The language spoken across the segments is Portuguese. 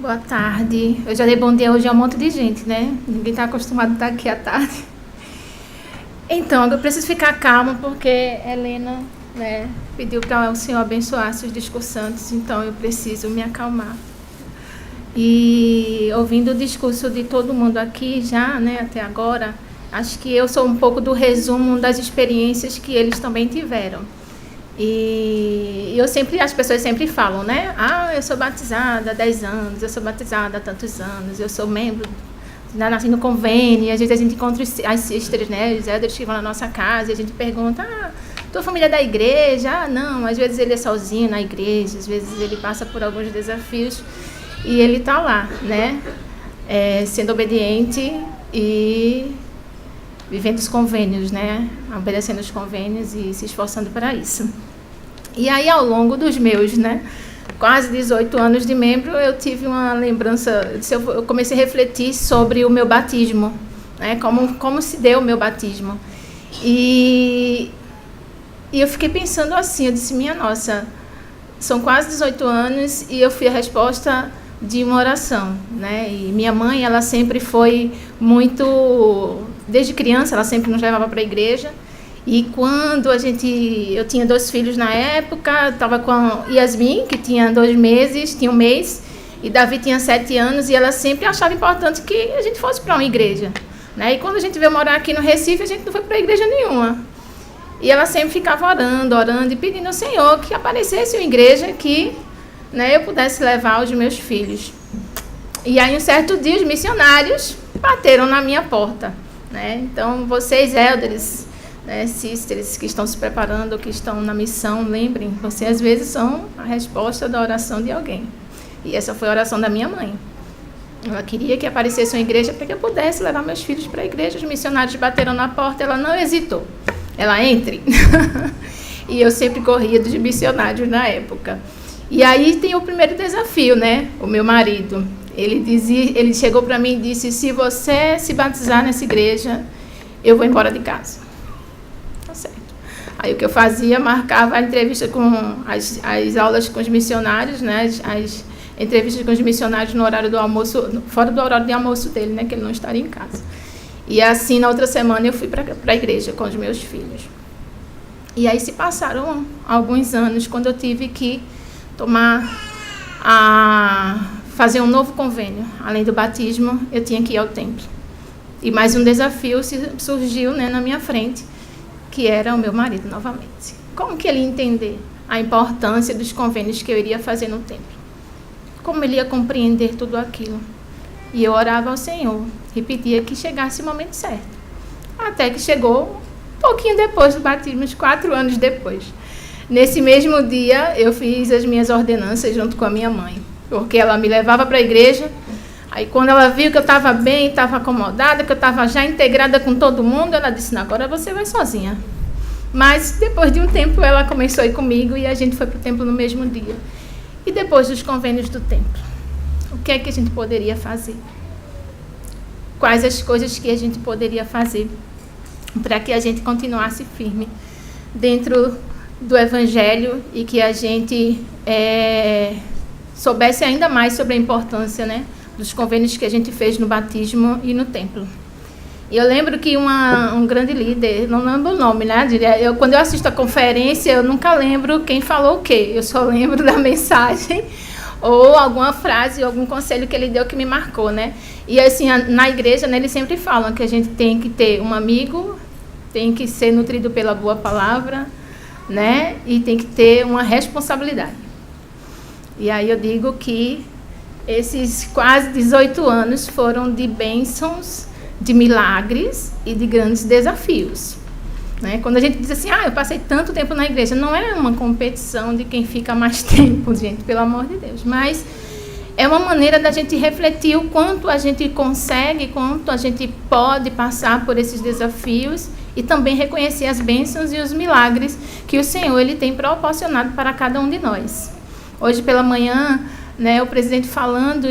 Boa tarde. Eu já dei bom dia hoje a um monte de gente, né? Ninguém está acostumado a estar aqui à tarde. Então, eu preciso ficar calma porque Helena, né, pediu para o Senhor abençoar seus discursantes, então eu preciso me acalmar. E ouvindo o discurso de todo mundo aqui já, né, até agora, acho que eu sou um pouco do resumo das experiências que eles também tiveram. E as pessoas sempre falam, né? Ah, eu sou batizada há 10 anos, eu sou batizada há tantos anos, eu sou membro, nasci no convênio, e às vezes a gente encontra as sisters, né? Os elders que vão na nossa casa, e a gente pergunta, tua família é da igreja? Ah, não, às vezes ele é sozinho na igreja, às vezes ele passa por alguns desafios, e ele está lá, né? Sendo obediente e vivendo os convênios, né? Obedecendo os convênios e se esforçando para isso. E aí, ao longo dos meus, né, quase 18 anos de membro, eu tive uma lembrança, eu comecei a refletir sobre o meu batismo, né, como se deu o meu batismo. E eu fiquei pensando assim, eu disse, minha nossa, são quase 18 anos e eu fui a resposta de uma oração, né? E minha mãe, ela sempre foi muito, desde criança, ela sempre nos levava para a igreja. E quando eu tinha 2 filhos na época, estava com a Yasmin, que tinha 2 meses, tinha 1 mês, e Davi tinha 7 anos, e ela sempre achava importante que a gente fosse para uma igreja, né? E quando a gente veio morar aqui no Recife, a gente não foi para igreja nenhuma. E ela sempre ficava orando e pedindo ao Senhor que aparecesse uma igreja que, né, eu pudesse levar os meus filhos. E aí, um certo dia, os missionários bateram na minha porta, né? Então, vocês, elders, né, sisters que estão se preparando, que estão na missão, lembrem, vocês às vezes são a resposta da oração de alguém. E essa foi a oração da minha mãe. Ela queria que aparecesse uma igreja para que eu pudesse levar meus filhos para a igreja. Os missionários bateram na porta, ela não hesitou. Ela entre. E eu sempre corria dos missionários na época. E aí tem o primeiro desafio, né? O meu marido. Ele chegou para mim e disse, se você se batizar nessa igreja, eu vou embora de casa. Tá certo. Aí o que eu fazia, marcava a entrevista com as aulas com os missionários, né? As entrevistas com os missionários no horário do almoço, fora do horário de almoço dele, né? Que ele não estaria em casa. E assim, na outra semana, eu fui para a igreja com os meus filhos. E aí se passaram alguns anos, quando eu tive que fazer um novo convênio. Além do batismo, eu tinha que ir ao templo. E mais um desafio surgiu, né, na minha frente, que era o meu marido novamente. Como que ele ia entender a importância dos convênios que eu iria fazer no templo? Como ele ia compreender tudo aquilo? E eu orava ao Senhor e pedia que chegasse o momento certo. Até que chegou um pouquinho depois do batismo, uns 4 anos depois. Nesse mesmo dia, eu fiz as minhas ordenanças junto com a minha mãe, porque ela me levava para a igreja. Aí, quando ela viu que eu estava bem, estava acomodada, que eu estava já integrada com todo mundo, ela disse, não, agora você vai sozinha. Mas, depois de um tempo, ela começou a ir comigo e a gente foi para o templo no mesmo dia. E depois dos convênios do templo, o que é que a gente poderia fazer? Quais as coisas que a gente poderia fazer para que a gente continuasse firme dentro do Evangelho e que a gente soubesse ainda mais sobre a importância, né, dos convênios que a gente fez no batismo e no templo. E eu lembro que um grande líder, não lembro o nome, né? Quando eu assisto a conferência, eu nunca lembro quem falou o quê. Eu só lembro da mensagem ou alguma frase, algum conselho que ele deu que me marcou, né? E assim, na igreja, né, eles sempre falam que a gente tem que ter um amigo, tem que ser nutrido pela boa palavra, né? E tem que ter uma responsabilidade. E aí eu digo que esses quase 18 anos foram de bênçãos, de milagres e de grandes desafios, né? Quando a gente diz assim, eu passei tanto tempo na igreja, não é uma competição de quem fica mais tempo, gente, pelo amor de Deus, mas é uma maneira da gente refletir o quanto a gente consegue, quanto a gente pode passar por esses desafios e também reconhecer as bênçãos e os milagres que o Senhor ele tem proporcionado para cada um de nós. Hoje pela manhã, né, o presidente falando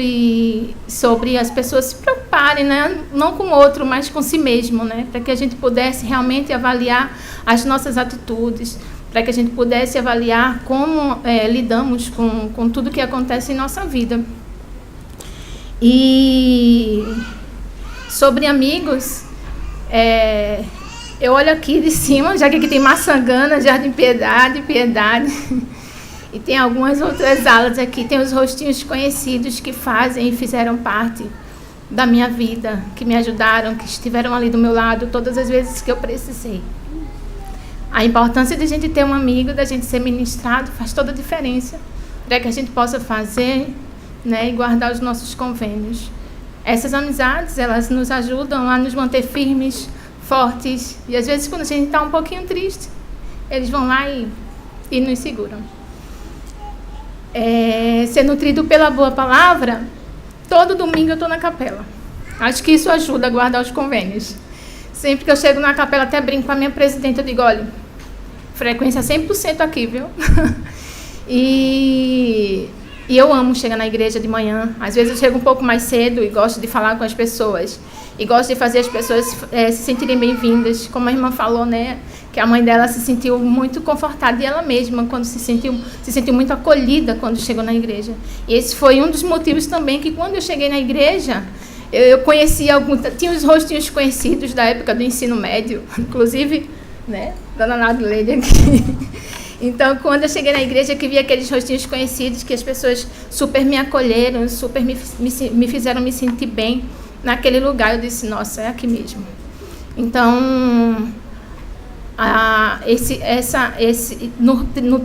sobre as pessoas se preocuparem, né, não com o outro, mas com si mesmo, né, para que a gente pudesse realmente avaliar as nossas atitudes, para que a gente pudesse avaliar como lidamos com tudo que acontece em nossa vida. E sobre amigos, eu olho aqui de cima, já que aqui tem Maçangana, Jardim Piedade, e tem algumas outras alas aqui, tem os rostinhos conhecidos que fazem e fizeram parte da minha vida, que me ajudaram, que estiveram ali do meu lado todas as vezes que eu precisei. A importância de a gente ter um amigo, da gente ser ministrado, faz toda a diferença para que a gente possa fazer, né, e guardar os nossos convênios. Essas amizades, elas nos ajudam a nos manter firmes, fortes, e às vezes quando a gente está um pouquinho triste, eles vão lá e nos seguram. Ser nutrido pela boa palavra, todo domingo eu estou na capela. Acho que isso ajuda a guardar os convênios. Sempre que eu chego na capela, até brinco com a minha presidente, eu digo, olha, frequência 100% aqui, viu? E eu amo chegar na igreja de manhã. Às vezes eu chego um pouco mais cedo e gosto de falar com as pessoas. E gosto de fazer as pessoas se sentirem bem-vindas. Como a irmã falou, né? Que a mãe dela se sentiu muito confortada, e ela mesma, quando se sentiu muito acolhida quando chegou na igreja. E esse foi um dos motivos também que, quando eu cheguei na igreja, eu conhecia tinha os rostinhos conhecidos da época do ensino médio, inclusive, né, Dona Nadileide aqui. Então, quando eu cheguei na igreja, que vi aqueles rostinhos conhecidos, que as pessoas super me acolheram, super me fizeram me sentir bem naquele lugar, eu disse, nossa, é aqui mesmo. Então,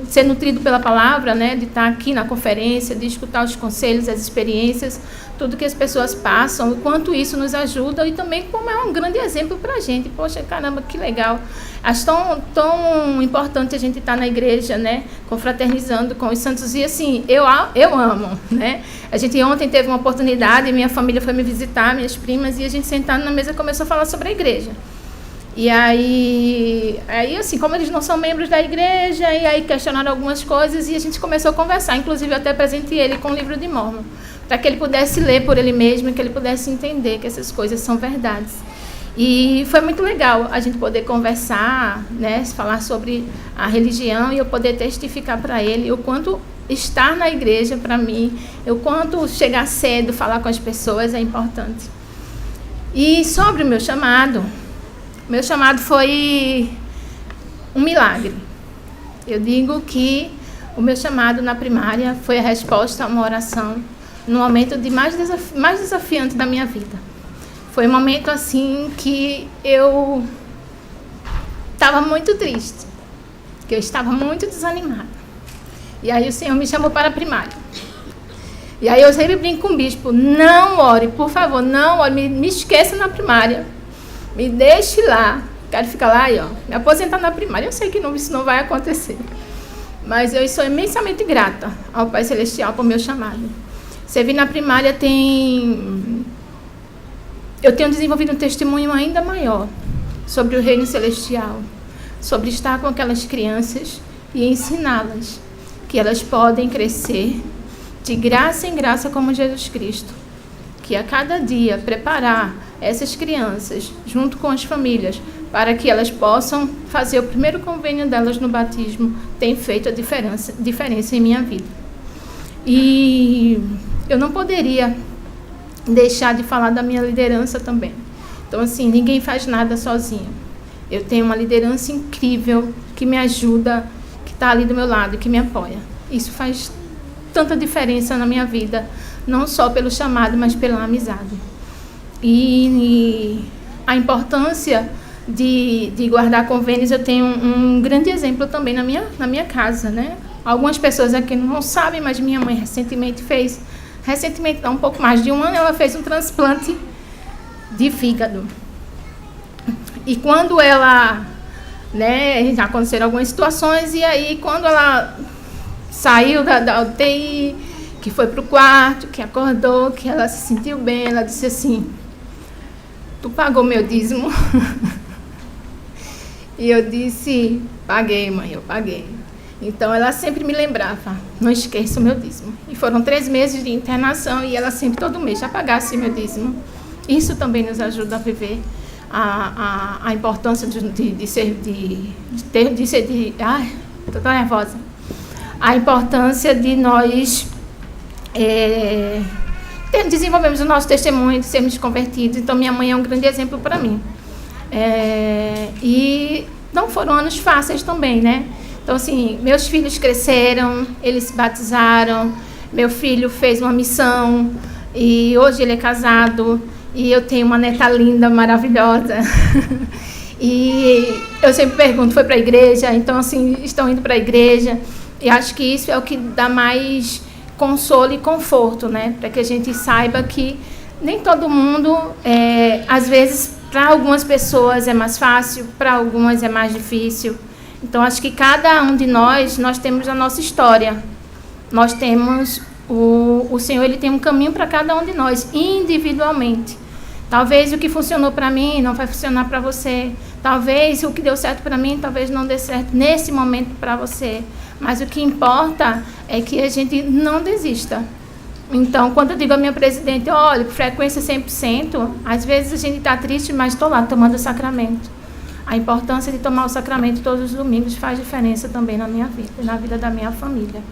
ser nutrido pela palavra, né, de estar aqui na conferência, de escutar os conselhos, as experiências, tudo que as pessoas passam, o quanto isso nos ajuda, e também como é um grande exemplo para a gente. Poxa, caramba, que legal. Acho tão importante a gente estar na igreja, né, confraternizando com os santos, e assim, eu amo, né. A gente ontem teve uma oportunidade, minha família foi me visitar, minhas primas, e a gente sentado na mesa começou a falar sobre a igreja. E aí assim, como eles não são membros da igreja, e aí questionaram algumas coisas, e a gente começou a conversar. Inclusive, eu até presentei ele com o livro de Mórmon, para que ele pudesse ler por ele mesmo, e que ele pudesse entender que essas coisas são verdades. E foi muito legal a gente poder conversar, né, falar sobre a religião, e eu poder testificar para ele o quanto estar na igreja, para mim, o quanto chegar cedo, falar com as pessoas é importante. E sobre o meu chamado foi um milagre. Eu digo que o meu chamado na primária foi a resposta a uma oração no momento mais desafiante da minha vida. Foi um momento assim que eu estava muito triste, que eu estava muito desanimada. E aí o Senhor me chamou para a primária. E aí eu sempre brinco com o bispo, não ore, por favor, não ore, me esqueça na primária. Me deixe lá, quero ficar lá e me aposentar na primária. Eu sei que isso não vai acontecer, mas eu sou imensamente grata ao Pai Celestial por meu chamado. Servir na primária eu tenho desenvolvido um testemunho ainda maior sobre o reino celestial, sobre estar com aquelas crianças e ensiná-las que elas podem crescer de graça em graça como Jesus Cristo, que a cada dia preparar essas crianças, junto com as famílias, para que elas possam fazer o primeiro convênio delas no batismo, tem feito a diferença em minha vida. E eu não poderia deixar de falar da minha liderança também. Então, assim, ninguém faz nada sozinho. Eu tenho uma liderança incrível que me ajuda, que está ali do meu lado e que me apoia. Isso faz tanta diferença na minha vida, não só pelo chamado, mas pela amizade. E a importância de guardar convênios, eu tenho um grande exemplo também na minha casa, né? Algumas pessoas aqui não sabem, mas minha mãe recentemente, há um pouco mais de um ano, ela fez um transplante de fígado. E quando ela, né, já aconteceram algumas situações, e aí quando ela saiu da UTI, que foi para o quarto, que acordou, que ela se sentiu bem, ela disse assim, tu pagou meu dízimo? E eu disse, paguei, mãe, eu paguei. Então, ela sempre me lembrava, não esqueça o meu dízimo. E foram 3 meses de internação, e ela sempre, todo mês, já pagasse meu dízimo. Isso também nos ajuda a viver a importância ai, estou tão nervosa. A importância de nós ter desenvolvemos o nosso testemunho de sermos convertidos. Então, minha mãe é um grande exemplo para mim. E não foram anos fáceis também, né? Então, assim, meus filhos cresceram, eles se batizaram, meu filho fez uma missão e hoje ele é casado e eu tenho uma neta linda, maravilhosa. E eu sempre pergunto, foi para a igreja? Então, assim, estão indo para a igreja. E acho que isso é o que dá mais consolo e conforto, né? Para que a gente saiba que nem todo mundo, às vezes, para algumas pessoas é mais fácil, para algumas é mais difícil. Então, acho que cada um de nós temos a nossa história. Nós temos, o Senhor, Ele tem um caminho para cada um de nós, individualmente. Talvez o que funcionou para mim não vai funcionar para você. Talvez o que deu certo para mim, talvez não dê certo nesse momento para você. Mas o que importa é que a gente não desista. Então, quando eu digo à minha presidente, olha, frequência 100%, às vezes a gente está triste, mas estou lá tomando o sacramento. A importância de tomar o sacramento todos os domingos faz diferença também na minha vida, na vida da minha família.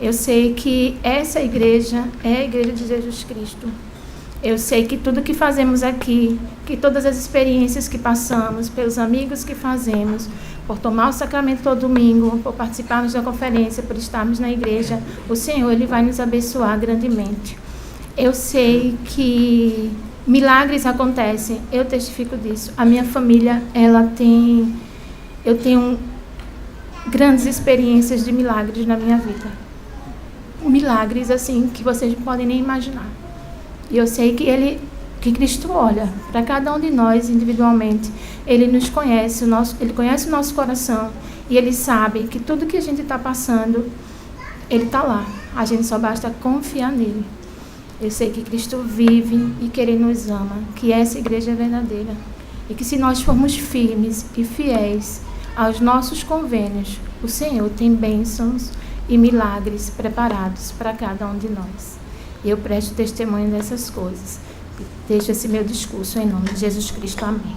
Eu sei que essa igreja é a igreja de Jesus Cristo. Eu sei que tudo que fazemos aqui, que todas as experiências que passamos, pelos amigos que fazemos, por tomar o sacramento todo domingo, por participarmos da conferência, por estarmos na igreja, o Senhor, Ele vai nos abençoar grandemente. Eu sei que milagres acontecem, eu testifico disso. A minha família, eu tenho grandes experiências de milagres na minha vida. Milagres, assim, que vocês não podem nem imaginar. E eu sei que Cristo olha para cada um de nós individualmente. Ele nos conhece, Ele conhece o nosso coração. E Ele sabe que tudo que a gente está passando, Ele está lá. A gente só basta confiar nele. Eu sei que Cristo vive e que Ele nos ama, que essa igreja é verdadeira. E que se nós formos firmes e fiéis aos nossos convênios, o Senhor tem bênçãos e milagres preparados para cada um de nós. Eu presto testemunho dessas coisas. Deixo esse meu discurso em nome de Jesus Cristo. Amém.